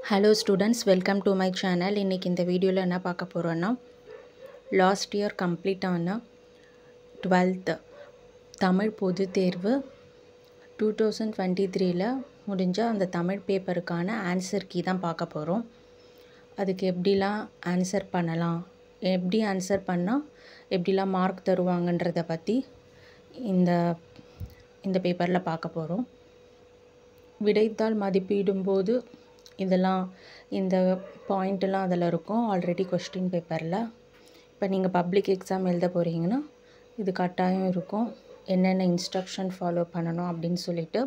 Hello students, welcome to my channel. இன்னைக்கு இந்த வீடியோல என்ன பார்க்க போறோம்னா லாஸ்ட் இயர் கம்ப்ளீட் ஆன 12th தமிழ் பொதுத் தேர்வு 2023ல முடிஞ்ச அந்த தமிழ் பேப்பருக்கான ஆன்சர் கீ தான் பார்க்க போறோம். அதுக்கு எப்படிலாம் ஆன்சர் பண்ணலாம், எப்படி ஆன்சர் பண்ணா எப்படிலாம் மார்க் தருவாங்கன்றத பத்தி இந்த பேப்பர்ல பார்க்க போறோம். விடைத்தாள் மதிப்பிடும்போது இதெல்லாம் இந்த பாயிண்ட்லாம் அதில் இருக்கும் ஆல்ரெடி கொஸ்டின் பேப்பரில். இப்போ நீங்கள் பப்ளிக் எக்ஸாம் எழுத போகிறீங்கன்னா இது கட்டாயம் இருக்கும். என்னென்ன இன்ஸ்ட்ரக்ஷன் ஃபாலோ பண்ணணும் அப்படின்னு சொல்லிட்டு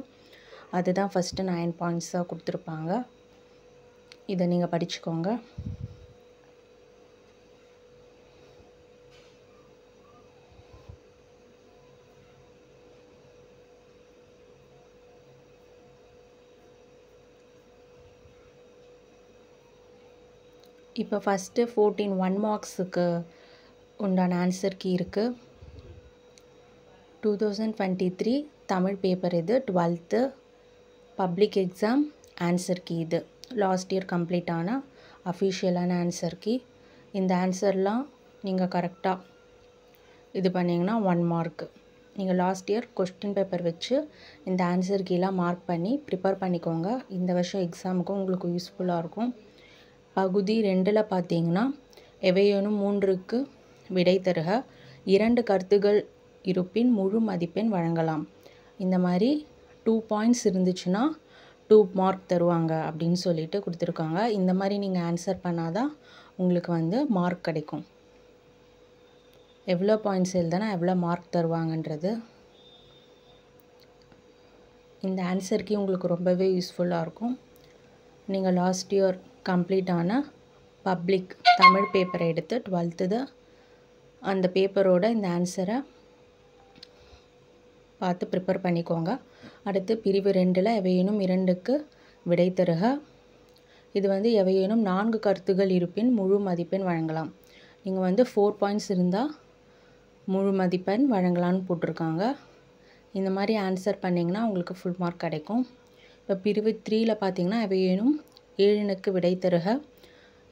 அதுதான் ஃபஸ்ட்டு 9 பாயிண்ட்ஸாக கொடுத்துருப்பாங்க. இதை நீங்கள் படிச்சுக்கோங்க. இப்போ ஃபஸ்ட்டு 14 1 மார்க்ஸுக்கு உண்டான ஆன்சர் கீ இருக்குது. 2023 தமிழ் பேப்பர் இது 12th public exam answer key இது. லாஸ்ட் இயர் கம்ப்ளீட் ஆன அஃபிஷியலான ஆன்சர் கீ. இந்த ஆன்சர்லாம் நீங்கள் கரெக்டாக இது பண்ணிங்கன்னா 1 மார்க்கு. நீங்கள் லாஸ்ட் இயர் கொஸ்டின் பேப்பர் வச்சு இந்த ஆன்சர் கீலாம் மார்க் பண்ணி ப்ரிப்பேர் பண்ணிக்கோங்க. இந்த வருஷம் எக்ஸாமுக்கும் உங்களுக்கு யூஸ்ஃபுல்லாக இருக்கும். பகுதி 2ல் பார்த்தீங்கன்னா எவையேனும் 3க்கு விடை தருக, 2 கருத்துகள் இருப்பின் முழு மதிப்பெண் வழங்கலாம். இந்த மாதிரி 2 பாயிண்ட்ஸ் இருந்துச்சுன்னா 2 மார்க் தருவாங்க அப்படின்னு சொல்லிட்டு கொடுத்துருக்காங்க. இந்த மாதிரி நீங்கள் ஆன்சர் பண்ணாதான் உங்களுக்கு மார்க் கிடைக்கும். எவ்வளோ பாயிண்ட்ஸ் எழுதுனா எவ்வளோ மார்க் தருவாங்கன்றது இந்த ஆன்சருக்கு உங்களுக்கு ரொம்பவே யூஸ்ஃபுல்லாக இருக்கும். நீங்கள் லாஸ்ட் இயர் கம்ப்ளீட் ஆன பப்ளிக் தமிழ் பேப்பரை எடுத்து 12th அந்த பேப்பரோட இந்த ஆன்சரை பார்த்து ப்ரிப்பேர் பண்ணிக்கோங்க. அடுத்து பிரிவு 2ல் எவையேனும் 2க்கு விடை தருக. இது எவையேனும் 4 கருத்துகள் இருப்பின் முழு மதிப்பெண் வழங்கலாம். நீங்கள் 4 பாயிண்ட்ஸ் இருந்தால் முழு மதிப்பெண் வழங்கலான்னு போட்டிருக்காங்க. இந்த மாதிரி ஆன்சர் பண்ணிங்கன்னா உங்களுக்கு ஃபுல் மார்க் கிடைக்கும். இப்போ பிரிவு 3ல் பார்த்தீங்கன்னா எவையேனும் 7க்கு விடை தருக.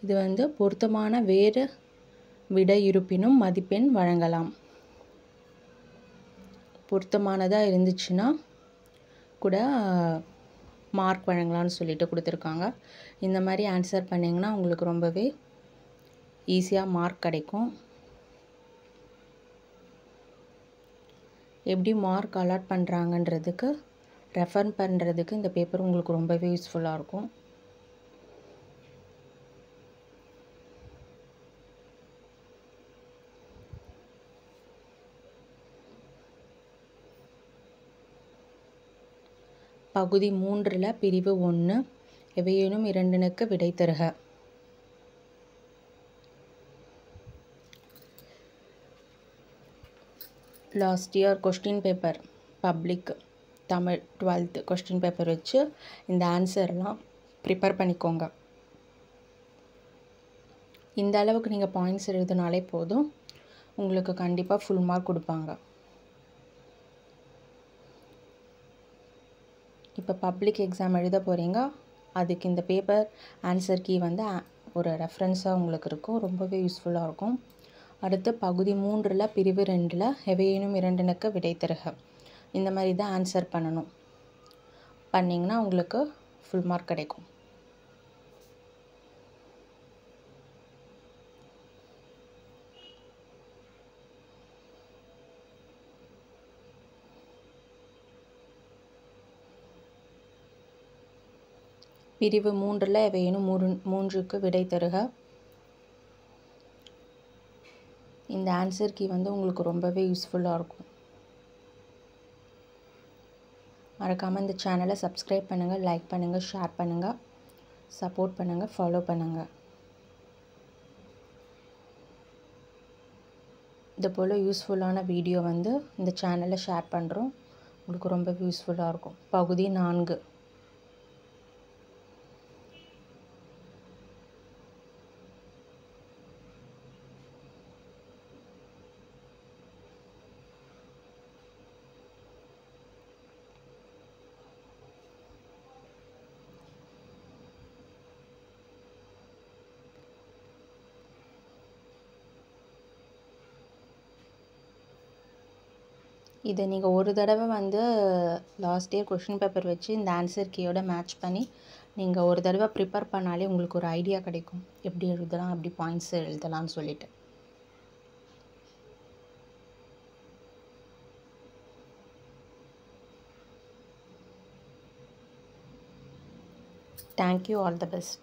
இது பொருத்தமான வேறு விடை இருப்பினும் மதிப்பெண் வழங்கலாம். பொருத்தமானதாக இருந்துச்சுன்னா கூட மார்க் வழங்கலாம்னு சொல்லிட்டு கொடுத்துருக்காங்க. இந்த மாதிரி ஆன்சர் பண்ணிங்கன்னா உங்களுக்கு ரொம்பவே ஈஸியாக மார்க் கிடைக்கும். எப்படி மார்க் அலாட் பண்ணுறாங்கன்றதுக்கு ரெஃபர் பண்ணுறதுக்கு இந்த பேப்பர் உங்களுக்கு ரொம்பவே யூஸ்ஃபுல்லாக இருக்கும். பகுதி 3ல் பிரிவு 1 எவையேனும் 2க்கு விடை தருக. Last year question paper public Tamil 12th question paper வச்சு இந்த ஆன்சர்லாம் ப்ரிப்பேர் பண்ணிக்கோங்க. இந்த அளவுக்கு நீங்கள் பாயிண்ட்ஸ் எழுதினாலே போதும், உங்களுக்கு கண்டிப்பாக ஃபுல் மார்க் கொடுப்பாங்க. இப்போ பப்ளிக் எக்ஸாம் எழுத போகிறீங்க, அதுக்கு இந்த பேப்பர் ஆன்சர் கீ ஒரு ரெஃபரன்ஸாக உங்களுக்கு இருக்கும், ரொம்பவே யூஸ்ஃபுல்லாக இருக்கும். அடுத்து பகுதி 3ல் பிரிவு 2ல் எவையேனும் 2க்கு விடை தருக. இந்த மாதிரி தான் ஆன்சர் பண்ணணும். பண்ணிங்கன்னா உங்களுக்கு ஃபுல் மார்க் கிடைக்கும். பிரிவு 3ல் எவையேனும் 3க்கு விடை தருக. இந்த ஆன்சர் கீ உங்களுக்கு ரொம்பவே யூஸ்ஃபுல்லாக இருக்கும். மறக்காமல் இந்த சேனலை சப்ஸ்கிரைப் பண்ணுங்கள், லைக் பண்ணுங்கள், ஷேர் பண்ணுங்கள், சப்போர்ட் பண்ணுங்கள், ஃபாலோ பண்ணுங்கள். இது போல் யூஸ்ஃபுல்லான வீடியோ இந்த சேனலில் ஷேர் பண்ணுறோம். உங்களுக்கு ரொம்பவே யூஸ்ஃபுல்லாக இருக்கும். பகுதி 4 இதை நீங்கள் ஒரு தடவை வந்து லாஸ்ட் இயர் கொஷின் பேப்பர் வச்சு இந்த ஆன்சர் கீயோட மேட்ச் பண்ணி நீங்கள் ஒரு தடவை ப்ரிப்பேர் பண்ணாலே உங்களுக்கு ஒரு ஐடியா கிடைக்கும் எப்படி எழுதலாம், எப்படி பாயிண்ட்ஸ் எழுதலாம்னு சொல்லிட்டு. Thank you, all the best.